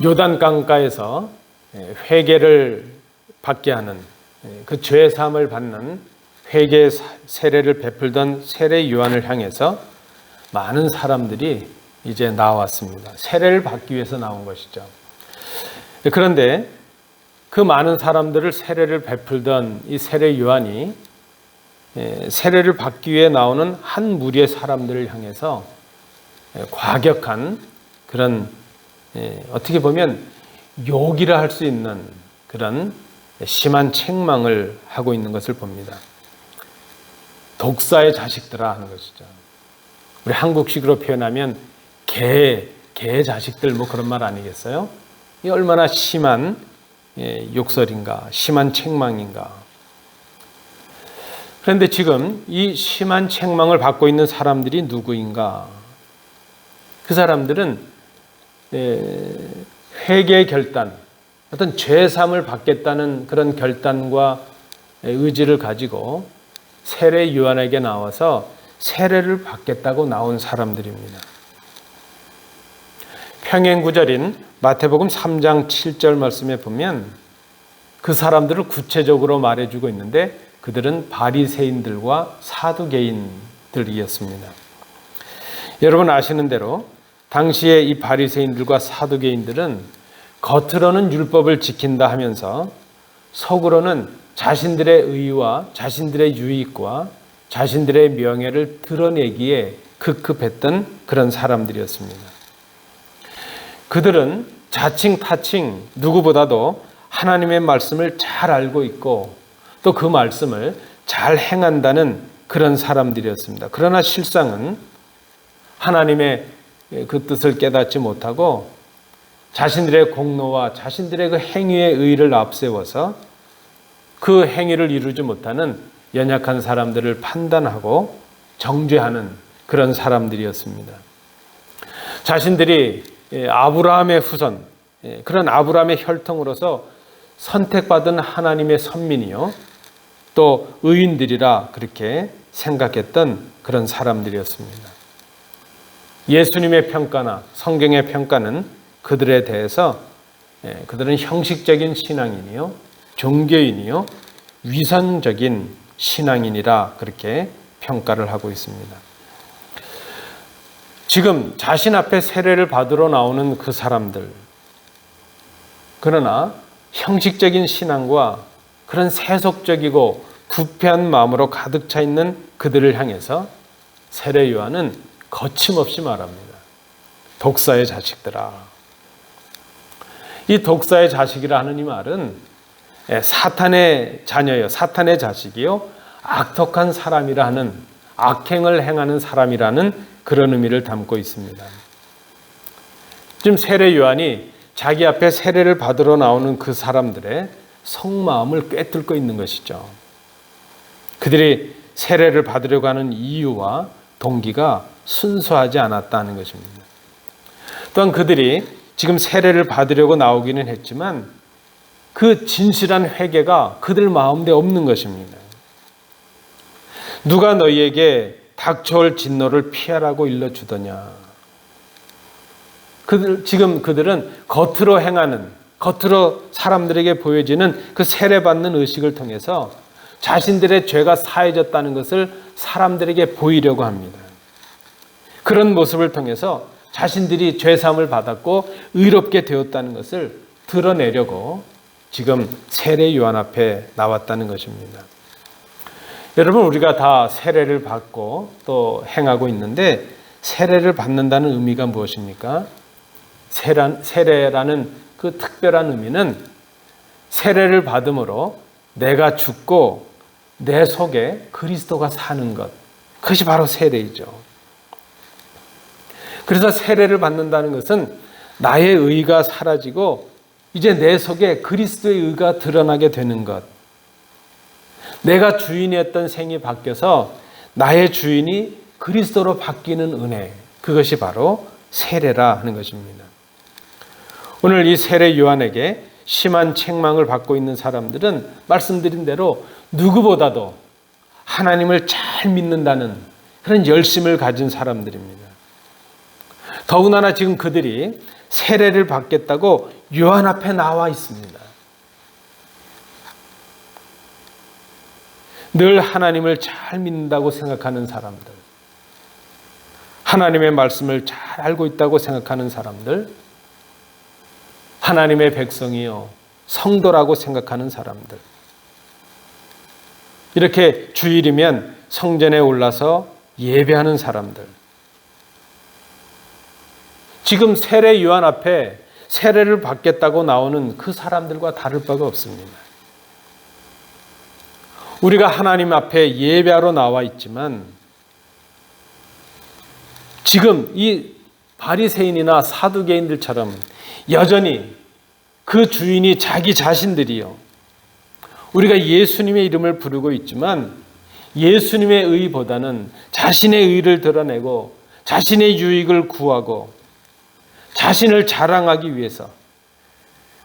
요단강가에서 회개를 받게 하는 그 죄 사함을 받는 회개 세례를 베풀던 세례 요한을 향해서 많은 사람들이 이제 나왔습니다. 세례를 받기 위해서 나온 것이죠. 그런데 그 많은 사람들을 세례를 베풀던 이 세례 요한이 세례를 받기 위해 나오는 한 무리의 사람들을 향해서 과격한 그런 어떻게 보면 욕이라 할 수 있는 그런 심한 책망을 하고 있는 것을 봅니다. 독사의 자식들아 하는 것이죠. 우리 한국식으로 표현하면 개 자식들 뭐 그런 말 아니겠어요? 이 얼마나 심한 욕설인가, 심한 책망인가. 그런데 지금 이 심한 책망을 받고 있는 사람들이 누구인가? 그 사람들은 회개의 결단, 어떤 죄사함을 받겠다는 그런 결단과 의지를 가지고 세례 요한에게 나와서 세례를 받겠다고 나온 사람들입니다. 평행구절인 마태복음 3장 7절 말씀에 보면 그 사람들을 구체적으로 말해주고 있는데 그들은 바리새인들과 사두개인들이었습니다. 여러분 아시는 대로 당시에 이 바리새인들과 사두개인들은 겉으로는 율법을 지킨다 하면서 속으로는 자신들의 의와 자신들의 유익과 자신들의 명예를 드러내기에 급급했던 그런 사람들이었습니다. 그들은 자칭 타칭 누구보다도 하나님의 말씀을 잘 알고 있고 또 그 말씀을 잘 행한다는 그런 사람들이었습니다. 그러나 실상은 하나님의 그 뜻을 깨닫지 못하고 자신들의 공로와 자신들의 그 행위의 의의를 앞세워서 그 행위를 이루지 못하는 연약한 사람들을 판단하고 정죄하는 그런 사람들이었습니다. 자신들이 아브라함의 후손, 그런 아브라함의 혈통으로서 선택받은 하나님의 선민이요 또 의인들이라 그렇게 생각했던 그런 사람들이었습니다. 예수님의 평가나 성경의 평가는 그들에 대해서 그들은 형식적인 신앙인이요 종교인이요 위선적인 신앙인이라 그렇게 평가를 하고 있습니다. 지금 자신 앞에 세례를 받으러 나오는 그 사람들, 그러나 형식적인 신앙과 그런 세속적이고 부패한 마음으로 가득 차 있는 그들을 향해서 세례 요한은 거침없이 말합니다. 독사의 자식들아. 이 독사의 자식이라 하는 이 말은 사탄의 자녀요, 사탄의 자식이요, 악독한 사람이라 하는, 악행을 행하는 사람이라는 그런 의미를 담고 있습니다. 지금 세례 요한이 자기 앞에 세례를 받으러 나오는 그 사람들의 속마음을 꿰뚫고 있는 것이죠. 그들이 세례를 받으려고 하는 이유와 동기가 순수하지 않았다는 것입니다. 또한 그들이 지금 세례를 받으려고 나오기는 했지만 그 진실한 회개가 그들 마음에 없는 것입니다. 누가 너희에게 닥쳐올 진노를 피하라고 일러주더냐. 지금 그들은 겉으로 행하는, 겉으로 사람들에게 보여지는 그 세례받는 의식을 통해서 자신들의 죄가 사해졌다는 것을 사람들에게 보이려고 합니다. 그런 모습을 통해서 자신들이 죄사함을 받았고 의롭게 되었다는 것을 드러내려고 지금 세례 요한 앞에 나왔다는 것입니다. 여러분, 우리가 다 세례를 받고 또 행하고 있는데 세례를 받는다는 의미가 무엇입니까? 세례라는 그 특별한 의미는 세례를 받음으로 내가 죽고 내 속에 그리스도가 사는 것, 그것이 바로 세례이죠. 그래서 세례를 받는다는 것은 나의 의가 사라지고 이제 내 속에 그리스도의 의가 드러나게 되는 것, 내가 주인이었던 생이 바뀌어서 나의 주인이 그리스도로 바뀌는 은혜, 그것이 바로 세례라 하는 것입니다. 오늘 이 세례 요한에게 심한 책망을 받고 있는 사람들은 말씀드린 대로 누구보다도 하나님을 잘 믿는다는 그런 열심을 가진 사람들입니다. 더군다나 지금 그들이 세례를 받겠다고 요한 앞에 나와 있습니다. 늘 하나님을 잘 믿는다고 생각하는 사람들, 하나님의 말씀을 잘 알고 있다고 생각하는 사람들, 하나님의 백성이요 성도라고 생각하는 사람들, 이렇게 주일이면 성전에 올라서 예배하는 사람들, 지금 세례 요한 앞에 세례를 받겠다고 나오는 그 사람들과 다를 바가 없습니다. 우리가 하나님 앞에 예배하러 나와 있지만 지금 이 바리새인이나 사두개인들처럼 여전히 그 주인이 자기 자신들이요, 우리가 예수님의 이름을 부르고 있지만 예수님의 의보다는 자신의 의를 드러내고 자신의 유익을 구하고 자신을 자랑하기 위해서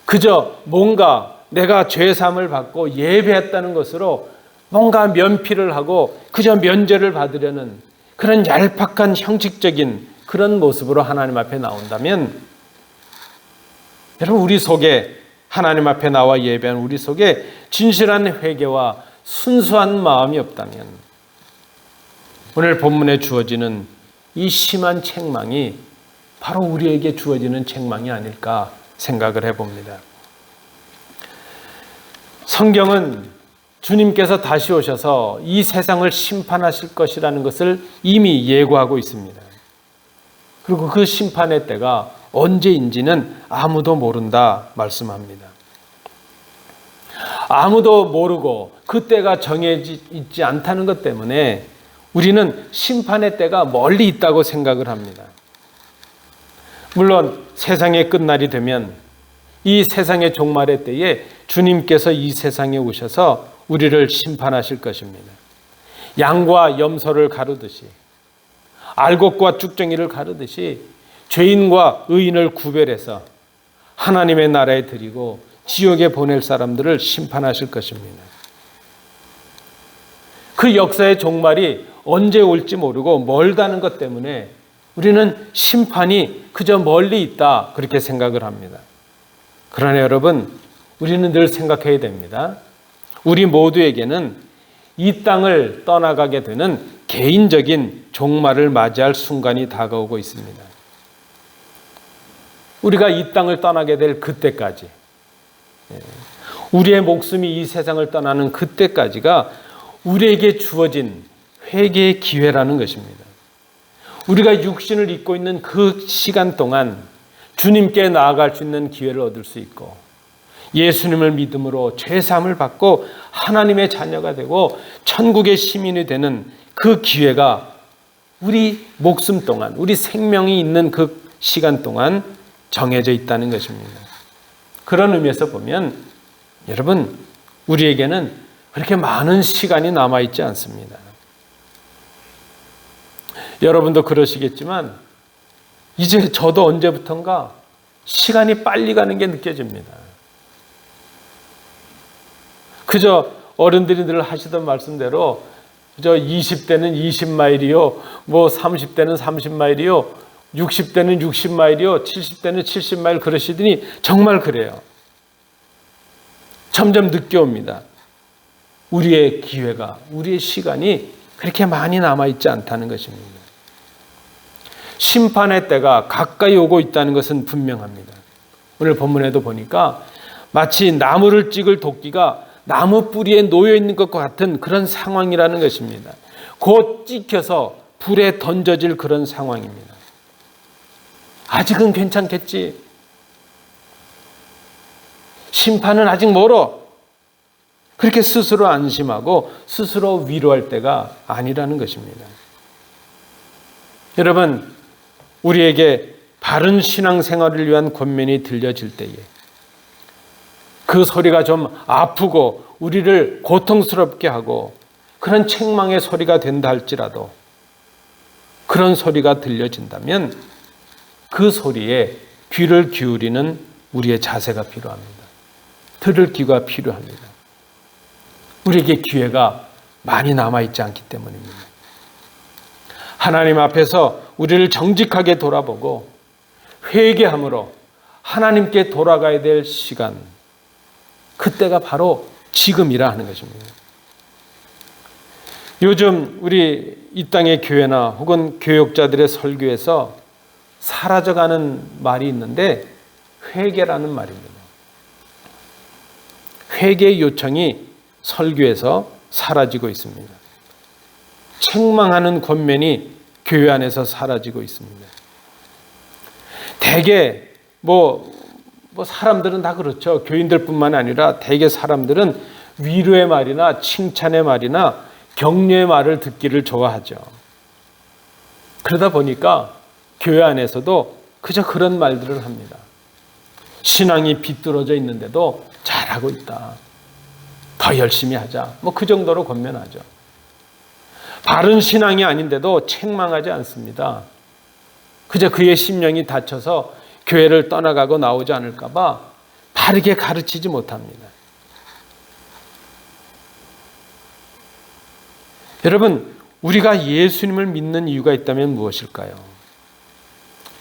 그저 뭔가 내가 죄사함을 받고 예배했다는 것으로 뭔가 면피를 하고 그저 면죄를 받으려는 그런 얄팍한 형식적인 그런 모습으로 하나님 앞에 나온다면, 여러분, 우리 속에 하나님 앞에 나와 예배한 우리 속에 진실한 회개와 순수한 마음이 없다면 오늘 본문에 주어지는 이 심한 책망이 바로 우리에게 주어지는 책망이 아닐까 생각을 해봅니다. 성경은 주님께서 다시 오셔서 이 세상을 심판하실 것이라는 것을 이미 예고하고 있습니다. 그리고 그 심판의 때가 언제인지는 아무도 모른다 말씀합니다. 아무도 모르고 그 때가 정해져 있지 않다는 것 때문에 우리는 심판의 때가 멀리 있다고 생각을 합니다. 물론 세상의 끝날이 되면 이 세상의 종말의 때에 주님께서 이 세상에 오셔서 우리를 심판하실 것입니다. 양과 염소를 가르듯이, 알곡과 쭉정이를 가르듯이 죄인과 의인을 구별해서 하나님의 나라에 드리고 지옥에 보낼 사람들을 심판하실 것입니다. 그 역사의 종말이 언제 올지 모르고 멀다는 것 때문에 우리는 심판이 그저 멀리 있다 그렇게 생각을 합니다. 그러나 여러분, 우리는 늘 생각해야 됩니다. 우리 모두에게는 이 땅을 떠나가게 되는 개인적인 종말을 맞이할 순간이 다가오고 있습니다. 우리가 이 땅을 떠나게 될 그때까지, 우리의 목숨이 이 세상을 떠나는 그때까지가 우리에게 주어진 회개의 기회라는 것입니다. 우리가 육신을 입고 있는 그 시간 동안 주님께 나아갈 수 있는 기회를 얻을 수 있고, 예수님을 믿음으로 죄사함을 받고 하나님의 자녀가 되고 천국의 시민이 되는 그 기회가 우리 목숨 동안, 우리 생명이 있는 그 시간 동안 정해져 있다는 것입니다. 그런 의미에서 보면 여러분, 우리에게는 그렇게 많은 시간이 남아있지 않습니다. 여러분도 그러시겠지만 이제 저도 언제부턴가 시간이 빨리 가는 게 느껴집니다. 그저 어른들이 늘 하시던 말씀대로 그저 20대는 20마일이요, 뭐 30대는 30마일이요, 60대는 60마일이요, 70대는 70마일 그러시더니 정말 그래요. 점점 늦게 옵니다. 우리의 기회가, 우리의 시간이 그렇게 많이 남아있지 않다는 것입니다. 심판의 때가 가까이 오고 있다는 것은 분명합니다. 오늘 본문에도 보니까 마치 나무를 찍을 도끼가 나무 뿌리에 놓여 있는 것과 같은 그런 상황이라는 것입니다. 곧 찍혀서 불에 던져질 그런 상황입니다. 아직은 괜찮겠지. 심판은 아직 멀어. 그렇게 스스로 안심하고 스스로 위로할 때가 아니라는 것입니다. 여러분, 우리에게 바른 신앙생활을 위한 권면이 들려질 때에 그 소리가 좀 아프고 우리를 고통스럽게 하고 그런 책망의 소리가 된다 할지라도 그런 소리가 들려진다면 그 소리에 귀를 기울이는 우리의 자세가 필요합니다. 들을 귀가 필요합니다. 우리에게 기회가 많이 남아있지 않기 때문입니다. 하나님 앞에서 우리를 정직하게 돌아보고 회개함으로 하나님께 돌아가야 될 시간, 그때가 바로 지금이라 하는 것입니다. 요즘 우리 이 땅의 교회나 혹은 교역자들의 설교에서 사라져가는 말이 있는데 회개라는 말입니다. 회개의 요청이 설교에서 사라지고 있습니다. 책망하는 권면이 교회 안에서 사라지고 있습니다. 대개 사람들은 다 그렇죠. 교인들뿐만 아니라 대개 사람들은 위로의 말이나 칭찬의 말이나 격려의 말을 듣기를 좋아하죠. 그러다 보니까 교회 안에서도 그저 그런 말들을 합니다. 신앙이 비뚤어져 있는데도 잘하고 있다. 더 열심히 하자. 그 정도로 권면하죠. 바른 신앙이 아닌데도 책망하지 않습니다. 그저 그의 심령이 다쳐서 교회를 떠나가고 나오지 않을까 봐 바르게 가르치지 못합니다. 여러분, 우리가 예수님을 믿는 이유가 있다면 무엇일까요?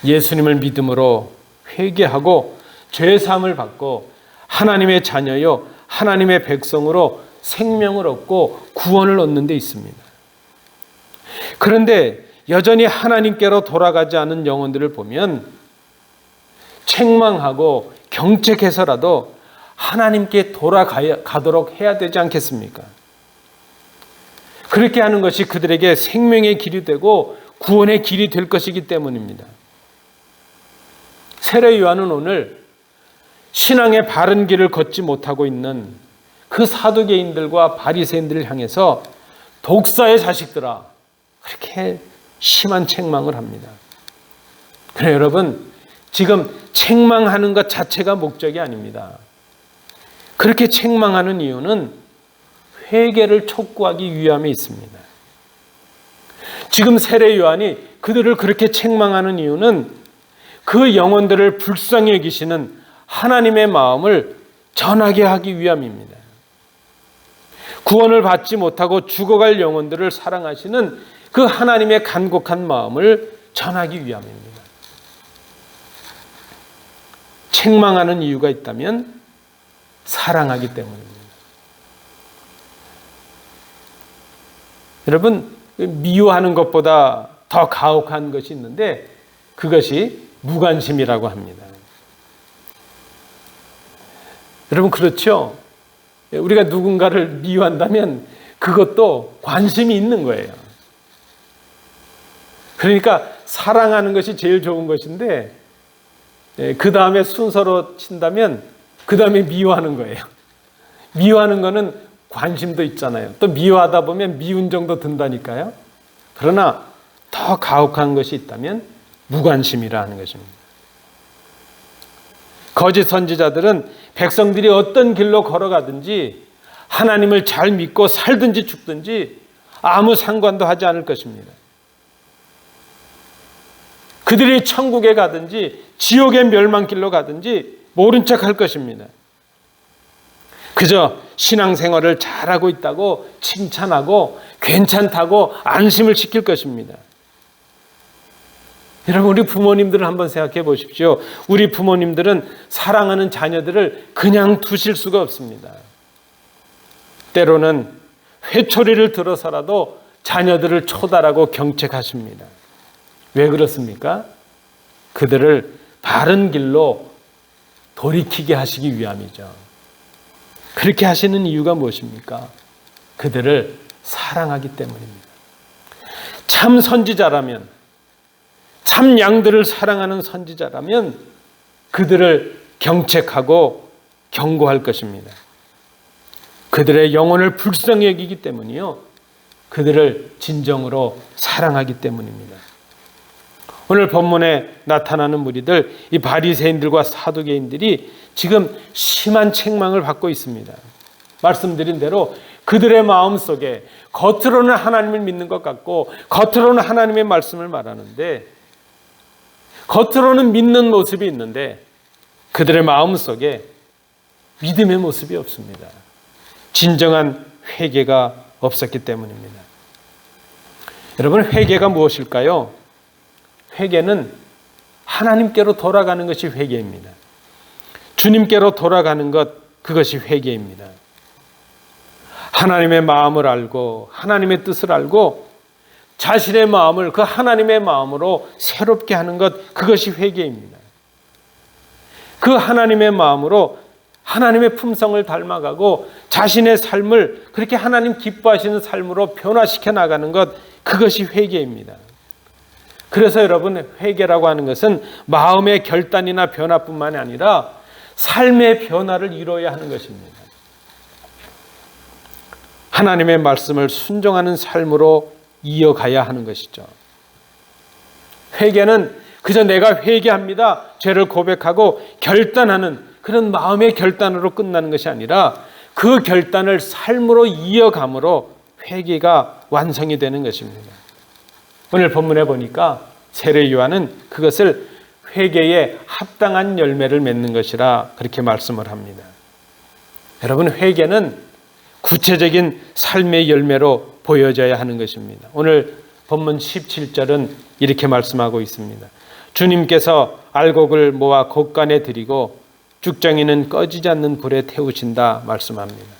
예수님을 믿음으로 회개하고 죄사함을 받고 하나님의 자녀요 하나님의 백성으로 생명을 얻고 구원을 얻는 데 있습니다. 그런데 여전히 하나님께로 돌아가지 않은 영혼들을 보면 책망하고 경책해서라도 하나님께 돌아가도록 해야 되지 않겠습니까? 그렇게 하는 것이 그들에게 생명의 길이 되고 구원의 길이 될 것이기 때문입니다. 세례 요한은 오늘 신앙의 바른 길을 걷지 못하고 있는 그 사두개인들과 바리새인들을 향해서 독사의 자식들아, 그렇게 심한 책망을 합니다. 그래 여러분, 지금 책망하는 것 자체가 목적이 아닙니다. 그렇게 책망하는 이유는 회개를 촉구하기 위함에 있습니다. 지금 세례 요한이 그들을 그렇게 책망하는 이유는 그 영혼들을 불쌍히 여기시는 하나님의 마음을 전하게 하기 위함입니다. 구원을 받지 못하고 죽어갈 영혼들을 사랑하시는 그 하나님의 간곡한 마음을 전하기 위함입니다. 책망하는 이유가 있다면 사랑하기 때문입니다. 여러분, 미워하는 것보다 더 가혹한 것이 있는데 그것이 무관심이라고 합니다. 여러분, 그렇죠? 우리가 누군가를 미워한다면 그것도 관심이 있는 거예요. 그러니까 사랑하는 것이 제일 좋은 것인데 그 다음에 순서로 친다면 그 다음에 미워하는 거예요. 미워하는 거는 관심도 있잖아요. 또 미워하다 보면 미운 정도 든다니까요. 그러나 더 가혹한 것이 있다면 무관심이라 하는 것입니다. 거짓 선지자들은 백성들이 어떤 길로 걸어가든지 하나님을 잘 믿고 살든지 죽든지 아무 상관도 하지 않을 것입니다. 그들이 천국에 가든지 지옥의 멸망길로 가든지 모른 척 할 것입니다. 그저 신앙생활을 잘하고 있다고 칭찬하고 괜찮다고 안심을 시킬 것입니다. 여러분, 우리 부모님들을 한번 생각해 보십시오. 우리 부모님들은 사랑하는 자녀들을 그냥 두실 수가 없습니다. 때로는 회초리를 들어서라도 자녀들을 초달하고 경책하십니다. 왜 그렇습니까? 그들을 바른 길로 돌이키게 하시기 위함이죠. 그렇게 하시는 이유가 무엇입니까? 그들을 사랑하기 때문입니다. 참 선지자라면, 참 양들을 사랑하는 선지자라면 그들을 경책하고 경고할 것입니다. 그들의 영혼을 불쌍히 여기기 때문이요, 그들을 진정으로 사랑하기 때문입니다. 오늘 본문에 나타나는 무리들, 이 바리새인들과 사두개인들이 지금 심한 책망을 받고 있습니다. 말씀드린 대로 그들의 마음속에 겉으로는 하나님을 믿는 것 같고 겉으로는 하나님의 말씀을 말하는데, 겉으로는 믿는 모습이 있는데 그들의 마음속에 믿음의 모습이 없습니다. 진정한 회개가 없었기 때문입니다. 여러분, 회개가 무엇일까요? 회개는 하나님께로 돌아가는 것이 회개입니다. 주님께로 돌아가는 것, 그것이 회개입니다. 하나님의 마음을 알고 하나님의 뜻을 알고 자신의 마음을 그 하나님의 마음으로 새롭게 하는 것, 그것이 회개입니다. 그 하나님의 마음으로 하나님의 품성을 닮아가고 자신의 삶을 그렇게 하나님 기뻐하시는 삶으로 변화시켜 나가는 것, 그것이 회개입니다. 그래서 여러분, 회개라고 하는 것은 마음의 결단이나 변화뿐만 아니라 삶의 변화를 이루어야 하는 것입니다. 하나님의 말씀을 순종하는 삶으로 이어가야 하는 것이죠. 회개는 그저 내가 회개합니다, 죄를 고백하고 결단하는 그런 마음의 결단으로 끝나는 것이 아니라 그 결단을 삶으로 이어감으로 회개가 완성이 되는 것입니다. 오늘 본문에 보니까 세례 요한은 그것을 회개에 합당한 열매를 맺는 것이라 그렇게 말씀을 합니다. 여러분, 회개는 구체적인 삶의 열매로 보여져야 하는 것입니다. 오늘 본문 17절은 이렇게 말씀하고 있습니다. 주님께서 알곡을 모아 곳간에 드리고 쭉정이는 꺼지지 않는 불에 태우신다 말씀합니다.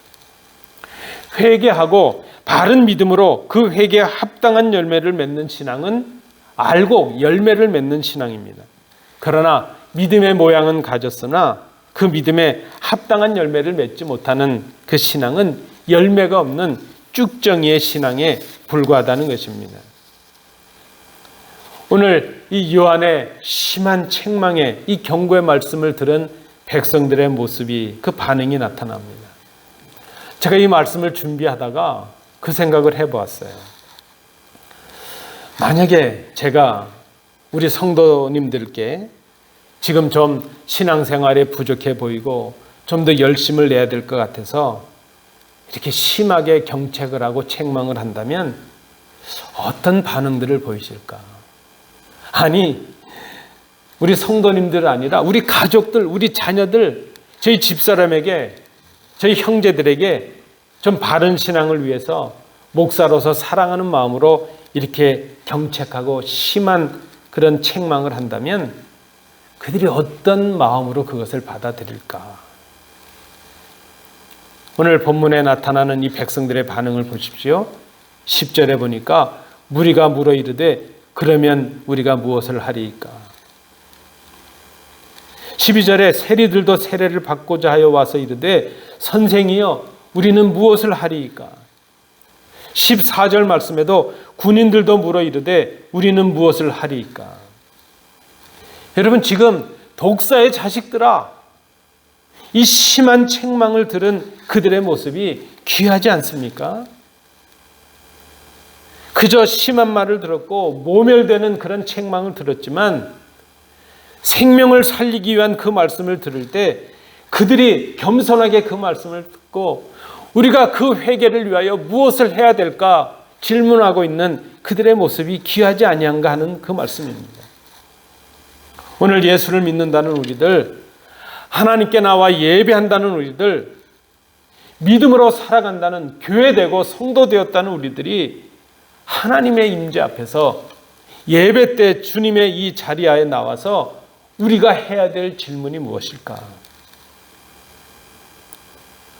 회개하고 바른 믿음으로 그 회개에 합당한 열매를 맺는 신앙은 알곡, 열매를 맺는 신앙입니다. 그러나 믿음의 모양은 가졌으나 그 믿음에 합당한 열매를 맺지 못하는 그 신앙은 열매가 없는 쭉정이의 신앙에 불과하다는 것입니다. 오늘 이 요한의 심한 책망에 이 경고의 말씀을 들은 백성들의 모습이, 그 반응이 나타납니다. 제가 이 말씀을 준비하다가 그 생각을 해보았어요. 만약에 제가 우리 성도님들께 지금 좀 신앙생활에 부족해 보이고 좀 더 열심을 내야 될 것 같아서 이렇게 심하게 경책을 하고 책망을 한다면 어떤 반응들을 보이실까? 아니, 우리 성도님들 아니라 우리 가족들, 우리 자녀들, 저희 집사람에게, 저희 형제들에게 좀 바른 신앙을 위해서 목사로서 사랑하는 마음으로 이렇게 경책하고 심한 그런 책망을 한다면 그들이 어떤 마음으로 그것을 받아들일까? 오늘 본문에 나타나는 이 백성들의 반응을 보십시오. 10절에 보니까 무리가 물어 이르되 그러면 우리가 무엇을 하리이까? 12절에 세리들도 세례를 받고자 하여 와서 이르되 선생이여 우리는 무엇을 하리이까? 14절 말씀에도 군인들도 물어 이르되 우리는 무엇을 하리이까? 여러분, 지금 독사의 자식들아, 이 심한 책망을 들은 그들의 모습이 귀하지 않습니까? 그저 심한 말을 들었고 모멸되는 그런 책망을 들었지만 생명을 살리기 위한 그 말씀을 들을 때 그들이 겸손하게 그 말씀을 듣고 우리가 그 회개를 위하여 무엇을 해야 될까 질문하고 있는 그들의 모습이 귀하지 아니한가 하는 그 말씀입니다. 오늘 예수를 믿는다는 우리들, 하나님께 나와 예배한다는 우리들, 믿음으로 살아간다는 교회되고 성도되었다는 우리들이 하나님의 임재 앞에서 예배 때 주님의 이 자리에 나와서 우리가 해야 될 질문이 무엇일까?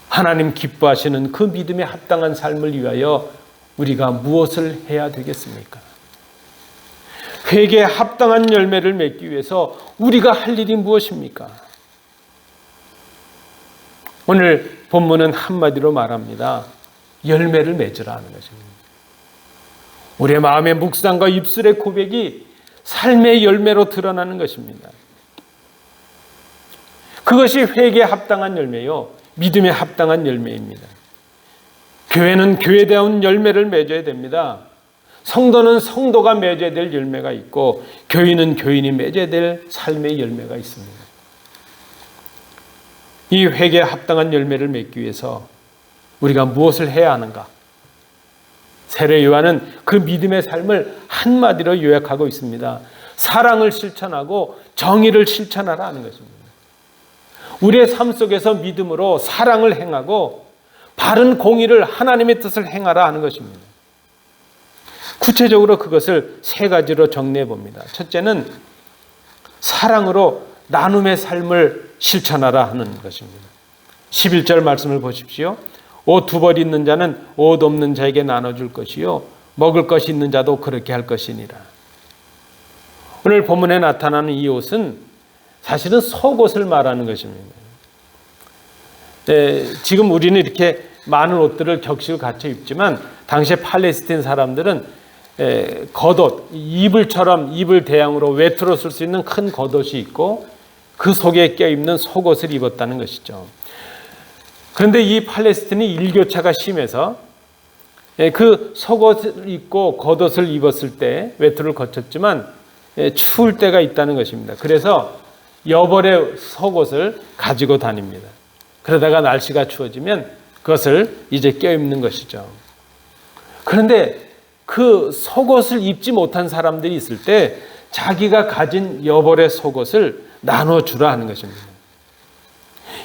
하나님 기뻐하시는 그 믿음에 합당한 삶을 위하여 우리가 무엇을 해야 되겠습니까? 회개에 합당한 열매를 맺기 위해서 우리가 할 일이 무엇입니까? 오늘 본문은 한마디로 말합니다. 열매를 맺으라 하는 것입니다. 우리의 마음의 묵상과 입술의 고백이 삶의 열매로 드러나는 것입니다. 그것이 회개에 합당한 열매요, 믿음에 합당한 열매입니다. 교회는 교회다운 열매를 맺어야 됩니다. 성도는 성도가 맺어야 될 열매가 있고 교인은 교인이 맺어야 될 삶의 열매가 있습니다. 이 회개에 합당한 열매를 맺기 위해서 우리가 무엇을 해야 하는가? 세례 요한은 그 믿음의 삶을 한마디로 요약하고 있습니다. 사랑을 실천하고 정의를 실천하라 하는 것입니다. 우리의 삶 속에서 믿음으로 사랑을 행하고 바른 공의를, 하나님의 뜻을 행하라 하는 것입니다. 구체적으로 그것을 세 가지로 정리해 봅니다. 첫째는 사랑으로 나눔의 삶을 실천하라 하는 것입니다. 11절 말씀을 보십시오. 옷 두 벌 있는 자는 옷 없는 자에게 나눠줄 것이요 먹을 것이 있는 자도 그렇게 할 것이니라. 오늘 본문에 나타나는 이 옷은 사실은 속옷을 말하는 것입니다. 지금 우리는 이렇게 많은 옷들을 격식을 갖춰 입지만 당시에 팔레스틴 사람들은 겉옷, 이불 대양으로 외투로 쓸 수 있는 큰 겉옷이 있고 그 속에 껴입는 속옷을 입었다는 것이죠. 그런데 이 팔레스틴이 일교차가 심해서 그 속옷을 입고 겉옷을 입었을 때 외투를 거쳤지만 추울 때가 있다는 것입니다. 그래서 여벌의 속옷을 가지고 다닙니다. 그러다가 날씨가 추워지면 그것을 이제 껴입는 것이죠. 그런데 그 속옷을 입지 못한 사람들이 있을 때 자기가 가진 여벌의 속옷을 나눠주라 하는 것입니다.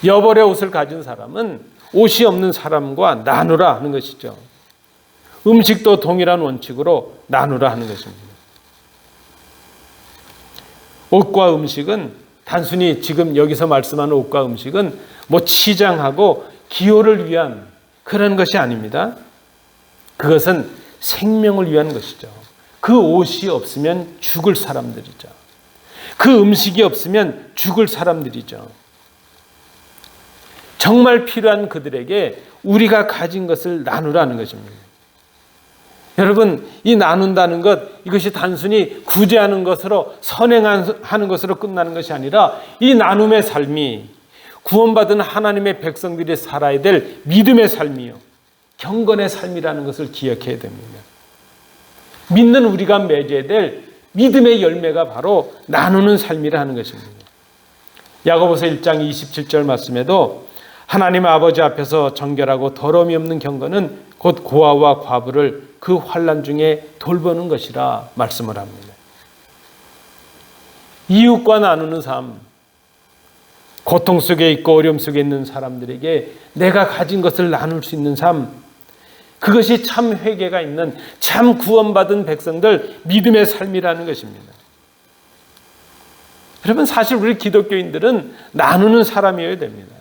여벌의 옷을 가진 사람은 옷이 없는 사람과 나누라 하는 것이죠. 음식도 동일한 원칙으로 나누라 하는 것입니다. 옷과 음식은 단순히 지금 여기서 말씀하는 옷과 음식은 뭐 치장하고 기호를 위한 그런 것이 아닙니다. 그것은 생명을 위한 것이죠. 그 옷이 없으면 죽을 사람들이죠. 그 음식이 없으면 죽을 사람들이죠. 정말 필요한 그들에게 우리가 가진 것을 나누라는 것입니다. 여러분, 이 나눈다는 것, 이것이 단순히 구제하는 것으로 선행하는 것으로 끝나는 것이 아니라 이 나눔의 삶이 구원받은 하나님의 백성들이 살아야 될 믿음의 삶이요, 경건의 삶이라는 것을 기억해야 됩니다. 믿는 우리가 맺어야 될 믿음의 열매가 바로 나누는 삶이라는 것입니다. 야고보서 1장 27절 말씀에도 하나님 아버지 앞에서 정결하고 더러움이 없는 경건은 곧 고아와 과부를 그 환난 중에 돌보는 것이라 말씀을 합니다. 이웃과 나누는 삶, 고통 속에 있고 어려움 속에 있는 사람들에게 내가 가진 것을 나눌 수 있는 삶, 그것이 참 회개가 있는 참 구원받은 백성들 믿음의 삶이라는 것입니다. 여러분, 사실 우리 기독교인들은 나누는 사람이어야 됩니다.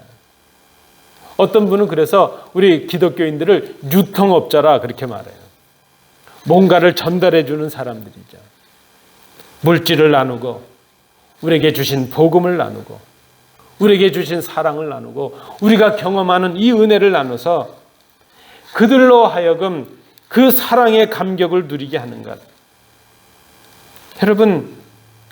어떤 분은 그래서 우리 기독교인들을 유통업자라 그렇게 말해요. 뭔가를 전달해 주는 사람들이죠. 물질을 나누고 우리에게 주신 복음을 나누고 우리에게 주신 사랑을 나누고 우리가 경험하는 이 은혜를 나눠서 그들로 하여금 그 사랑의 감격을 누리게 하는 것. 여러분,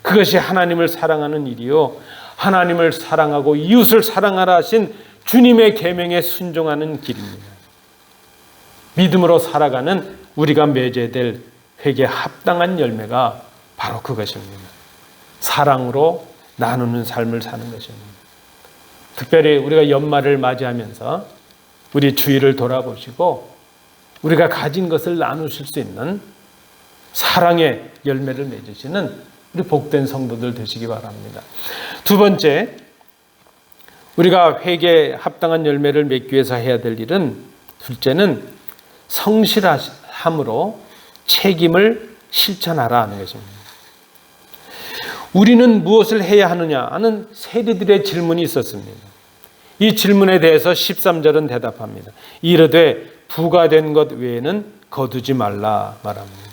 그것이 하나님을 사랑하는 일이요, 하나님을 사랑하고 이웃을 사랑하라 하신 주님의 계명에 순종하는 길입니다. 믿음으로 살아가는 우리가 맺어야 될 회개에 합당한 열매가 바로 그것입니다. 사랑으로 나누는 삶을 사는 것입니다. 특별히 우리가 연말을 맞이하면서 우리 주위를 돌아보시고 우리가 가진 것을 나누실 수 있는 사랑의 열매를 맺으시는 우리 복된 성도들 되시기 바랍니다. 두 번째, 우리가 회개에 합당한 열매를 맺기 위해서 해야 될 일은, 둘째는 성실함으로 책임을 실천하라 하는 것입니다. 우리는 무엇을 해야 하느냐 하는 세리들의 질문이 있었습니다. 이 질문에 대해서 13절은 대답합니다. 이르되 부과된 것 외에는 거두지 말라 말합니다.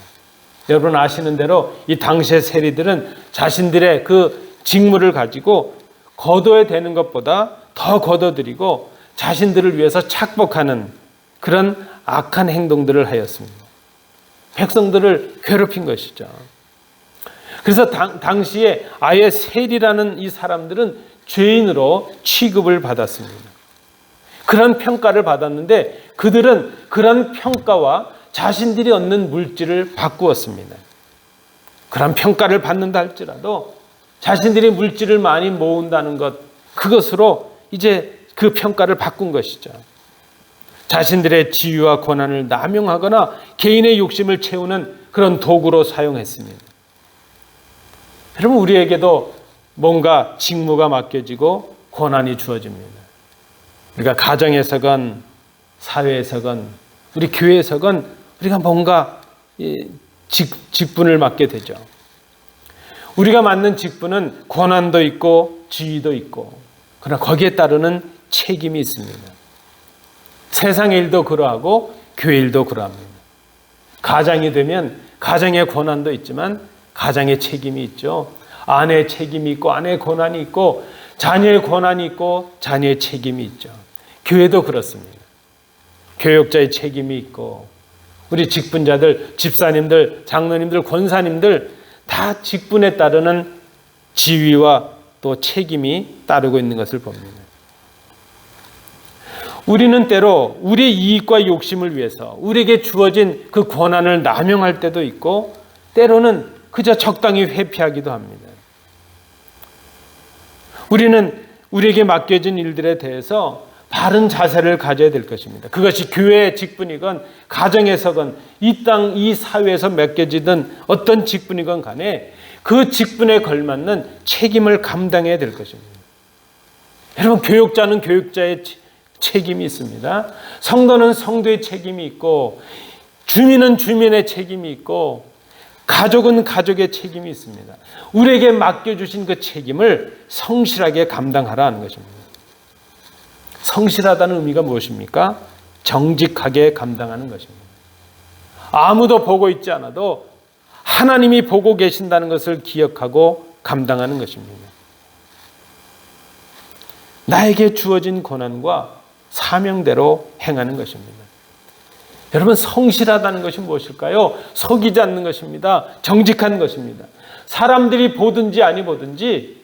여러분 아시는 대로 이 당시의 세리들은 자신들의 그 직무를 가지고 거둬야 되는 것보다 더 거둬들이고 자신들을 위해서 착복하는 그런 악한 행동들을 하였습니다. 백성들을 괴롭힌 것이죠. 그래서 당시에 아예 세리라는 이 사람들은 죄인으로 취급을 받았습니다. 그런 평가를 받았는데 그들은 그런 평가와 자신들이 얻는 물질을 바꾸었습니다. 그런 평가를 받는다 할지라도 자신들이 물질을 많이 모은다는 것, 그것으로 이제 그 평가를 바꾼 것이죠. 자신들의 지위와 권한을 남용하거나 개인의 욕심을 채우는 그런 도구로 사용했습니다. 여러분, 우리에게도 뭔가 직무가 맡겨지고 권한이 주어집니다. 우리가 가정에서건 사회에서건 우리 교회에서건 우리가 뭔가 직분을 맡게 되죠. 우리가 맡는 직분은 권한도 있고 지위도 있고, 그러나 거기에 따르는 책임이 있습니다. 세상의 일도 그러하고 교회 일도 그러합니다. 가장이 되면 가정의 권한도 있지만 가장의 책임이 있죠. 아내의 책임이 있고 아내의 권한이 있고 자녀의 권한이 있고 자녀의 책임이 있죠. 교회도 그렇습니다. 교역자의 책임이 있고 우리 직분자들, 집사님들, 장로님들, 권사님들 다 직분에 따르는 지위와 또 책임이 따르고 있는 것을 봅니다. 우리는 때로 우리의 이익과 욕심을 위해서 우리에게 주어진 그 권한을 남용할 때도 있고 때로는 그저 적당히 회피하기도 합니다. 우리는 우리에게 맡겨진 일들에 대해서 바른 자세를 가져야 될 것입니다. 그것이 교회의 직분이건 가정에서건 이 땅, 이 사회에서 맡겨지던 어떤 직분이건 간에 그 직분에 걸맞는 책임을 감당해야 될 것입니다. 여러분, 교육자는 교육자의 책임이 있습니다. 성도는 성도의 책임이 있고 주민은 주민의 책임이 있고 가족은 가족의 책임이 있습니다. 우리에게 맡겨주신 그 책임을 성실하게 감당하라 하는 것입니다. 성실하다는 의미가 무엇입니까? 정직하게 감당하는 것입니다. 아무도 보고 있지 않아도 하나님이 보고 계신다는 것을 기억하고 감당하는 것입니다. 나에게 주어진 권한과 사명대로 행하는 것입니다. 여러분, 성실하다는 것이 무엇일까요? 속이지 않는 것입니다. 정직한 것입니다. 사람들이 보든지 아니 보든지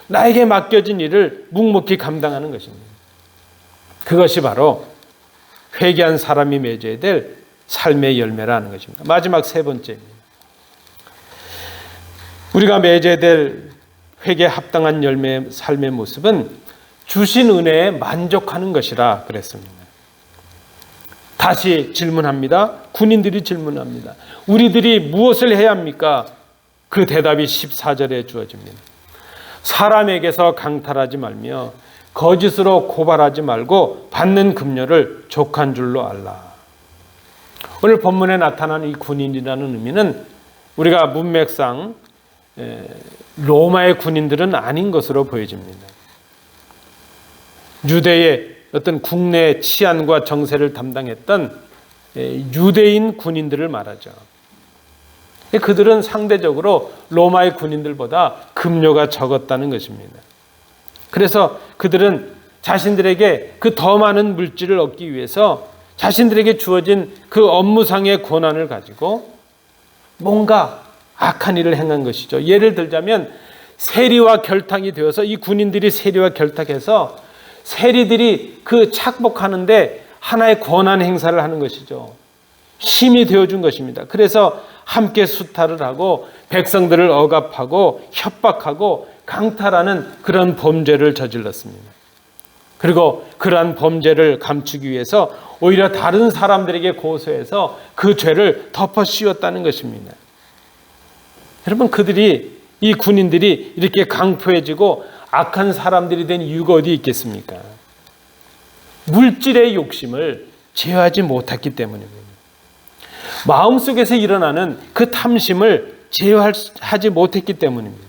나에게 맡겨진 일을 묵묵히 감당하는 것입니다. 그것이 바로 회개한 사람이 맺어야 될 삶의 열매라는 것입니다. 마지막 세 번째입니다. 우리가 맺어야 될 회개에 합당한 열매, 삶의 모습은 주신 은혜에 만족하는 것이라 그랬습니다. 다시 질문합니다. 군인들이 질문합니다. 우리들이 무엇을 해야 합니까? 그 대답이 14절에 주어집니다. 사람에게서 강탈하지 말며 거짓으로 고발하지 말고 받는 급료를 족한 줄로 알라. 오늘 본문에 나타나는 이 군인이라는 의미는 우리가 문맥상 로마의 군인들은 아닌 것으로 보여집니다. 유대의 어떤 국내 치안과 정세를 담당했던 유대인 군인들을 말하죠. 그들은 상대적으로 로마의 군인들보다 급료가 적었다는 것입니다. 그래서 그들은 자신들에게 그 더 많은 물질을 얻기 위해서 자신들에게 주어진 그 업무상의 권한을 가지고 뭔가 악한 일을 행한 것이죠. 예를 들자면 세리와 결탁이 되어서 이 군인들이 세리와 결탁해서 세리들이 그 착복하는데 하나의 권한 행사를 하는 것이죠. 힘이 되어준 것입니다. 그래서 함께 수탈을 하고 백성들을 억압하고 협박하고 강탈하는 그런 범죄를 저질렀습니다. 그리고 그러한 범죄를 감추기 위해서 오히려 다른 사람들에게 고소해서 그 죄를 덮어 씌웠다는 것입니다. 여러분, 이 군인들이 이렇게 강포해지고 악한 사람들이 된 이유가 어디 있겠습니까? 물질의 욕심을 제어하지 못했기 때문입니다. 마음속에서 일어나는 그 탐심을 제어하지 못했기 때문입니다.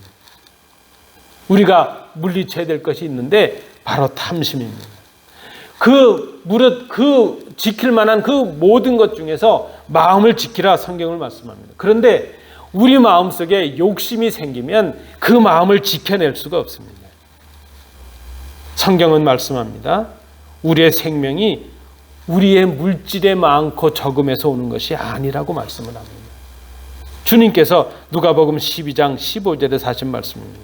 우리가 물리쳐야 될 것이 있는데 바로 탐심입니다. 그 지킬 만한 그 모든 것 중에서 마음을 지키라 성경을 말씀합니다. 그런데 우리 마음속에 욕심이 생기면 그 마음을 지켜낼 수가 없습니다. 성경은 말씀합니다. 우리의 생명이 우리의 물질에 많고 적음에서 오는 것이 아니라고 말씀을 합니다. 주님께서 누가복음 12장 15절에 하신 말씀입니다.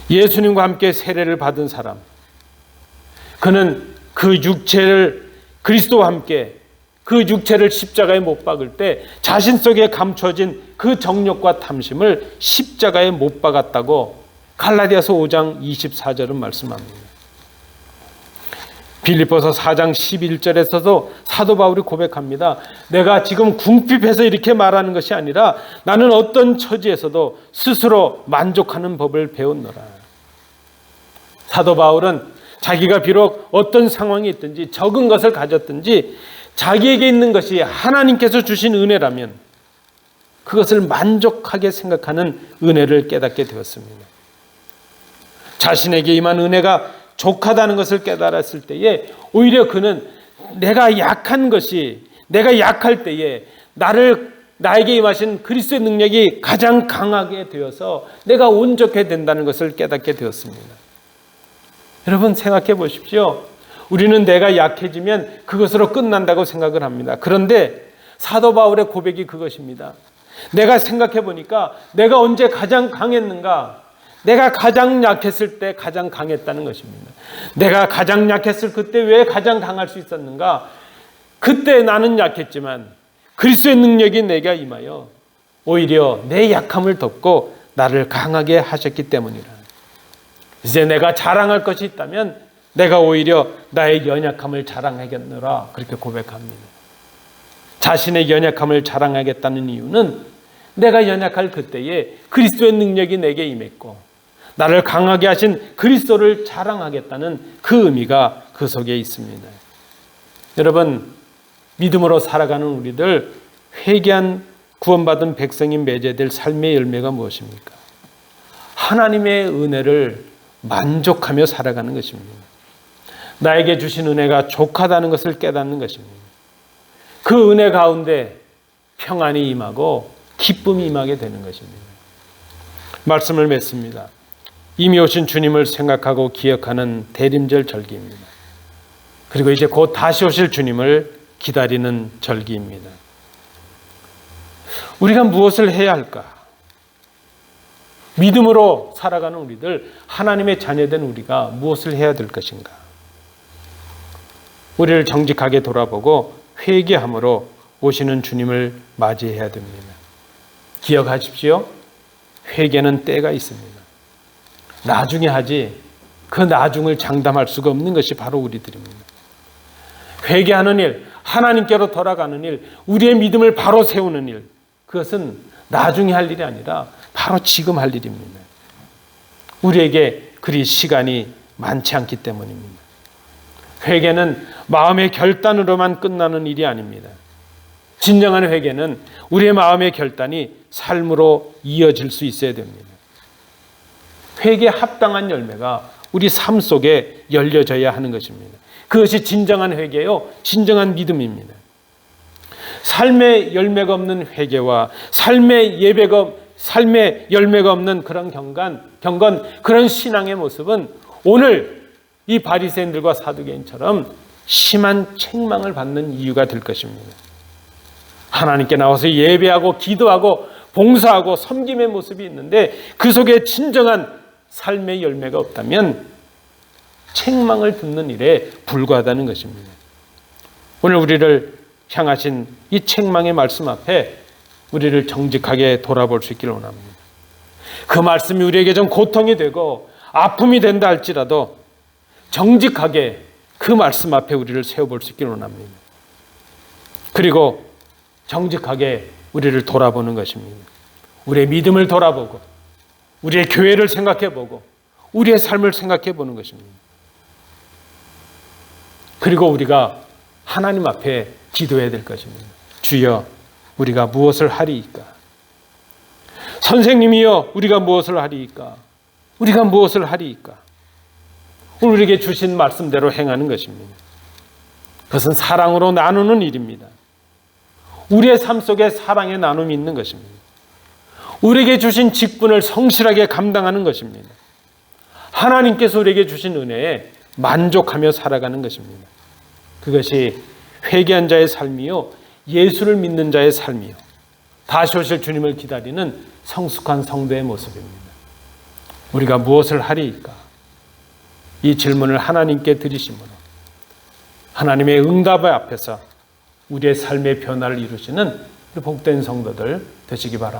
예수님과 함께 세례를 받은 사람, 그는 그 육체를 그리스도와 함께 그 육체를 십자가에 못 박을 때 자신 속에 감춰진 그 정욕과 탐심을 십자가에 못 박았다고 갈라디아서 5장 24절은 말씀합니다. 빌립보서 4장 11절에서도 사도 바울이 고백합니다. 내가 지금 궁핍해서 이렇게 말하는 것이 아니라 나는 어떤 처지에서도 스스로 만족하는 법을 배웠노라. 사도 바울은 자기가 비록 어떤 상황이 있든지 적은 것을 가졌든지 자기에게 있는 것이 하나님께서 주신 은혜라면 그것을 만족하게 생각하는 은혜를 깨닫게 되었습니다. 자신에게 임한 은혜가 족하다는 것을 깨달았을 때에 오히려 그는 내가 약한 것이, 내가 약할 때에 나에게 임하신 그리스도의 능력이 가장 강하게 되어서 내가 온전하게 된다는 것을 깨닫게 되었습니다. 여러분 생각해 보십시오. 우리는 내가 약해지면 그것으로 끝난다고 생각을 합니다. 그런데 사도 바울의 고백이 그것입니다. 내가 생각해 보니까 내가 언제 가장 강했는가? 내가 가장 약했을 때 가장 강했다는 것입니다. 내가 가장 약했을 그때 왜 가장 강할 수 있었는가? 그때 나는 약했지만 그리스도의 능력이 내게 임하여 오히려 내 약함을 덮고 나를 강하게 하셨기 때문이라. 이제 내가 자랑할 것이 있다면 내가 오히려 나의 연약함을 자랑하겠노라, 그렇게 고백합니다. 자신의 연약함을 자랑하겠다는 이유는 내가 연약할 그때에 그리스도의 능력이 내게 임했고 나를 강하게 하신 그리스도를 자랑하겠다는 그 의미가 그 속에 있습니다. 여러분, 믿음으로 살아가는 우리들, 회개한 구원받은 백성이 맺어야 될 삶의 열매가 무엇입니까? 하나님의 은혜를 만족하며 살아가는 것입니다. 나에게 주신 은혜가 족하다는 것을 깨닫는 것입니다. 그 은혜 가운데 평안이 임하고 기쁨이 임하게 되는 것입니다. 말씀을 맺습니다. 이미 오신 주님을 생각하고 기억하는 대림절 절기입니다. 그리고 이제 곧 다시 오실 주님을 기다리는 절기입니다. 우리가 무엇을 해야 할까? 믿음으로 살아가는 우리들, 하나님의 자녀된 우리가 무엇을 해야 될 것인가? 우리를 정직하게 돌아보고 회개함으로 오시는 주님을 맞이해야 됩니다. 기억하십시오. 회개는 때가 있습니다. 나중에 하지, 그 나중을 장담할 수가 없는 것이 바로 우리들입니다. 회개하는 일, 하나님께로 돌아가는 일, 우리의 믿음을 바로 세우는 일, 그것은 나중에 할 일이 아니라 바로 지금 할 일입니다. 우리에게 그리 시간이 많지 않기 때문입니다. 회개는 마음의 결단으로만 끝나는 일이 아닙니다. 진정한 회개는 우리의 마음의 결단이 삶으로 이어질 수 있어야 됩니다. 회개에 합당한 열매가 우리 삶 속에 열려져야 하는 것입니다. 그것이 진정한 회개요, 진정한 믿음입니다. 삶의 열매가 없는 회개와 삶의 열매가 없는 그런 경건, 그런 신앙의 모습은 오늘 이 바리새인들과 사두개인처럼 심한 책망을 받는 이유가 될 것입니다. 하나님께 나와서 예배하고 기도하고 봉사하고 섬김의 모습이 있는데 그 속에 진정한 삶의 열매가 없다면 책망을 듣는 일에 불과하다는 것입니다. 오늘 우리를 향하신 이 책망의 말씀 앞에 우리를 정직하게 돌아볼 수 있기를 원합니다. 그 말씀이 우리에게 좀 고통이 되고 아픔이 된다 할지라도 정직하게 그 말씀 앞에 우리를 세워볼 수 있기를 원합니다. 그리고 정직하게 우리를 돌아보는 것입니다. 우리의 믿음을 돌아보고 우리의 교회를 생각해보고 우리의 삶을 생각해보는 것입니다. 그리고 우리가 하나님 앞에 기도해야 될 것입니다. 주여, 우리가 무엇을 하리이까? 선생님이여, 우리가 무엇을 하리이까? 우리가 무엇을 하리이까? 오늘 우리에게 주신 말씀대로 행하는 것입니다. 그것은 사랑으로 나누는 일입니다. 우리의 삶 속에 사랑의 나눔이 있는 것입니다. 우리에게 주신 직분을 성실하게 감당하는 것입니다. 하나님께서 우리에게 주신 은혜에 만족하며 살아가는 것입니다. 그것이 회개한 자의 삶이요, 예수를 믿는 자의 삶이요, 다시 오실 주님을 기다리는 성숙한 성도의 모습입니다. 우리가 무엇을 하리이까? 이 질문을 하나님께 드리심으로 하나님의 응답의 앞에서 우리의 삶의 변화를 이루시는 복된 성도들 되시기 바랍니다.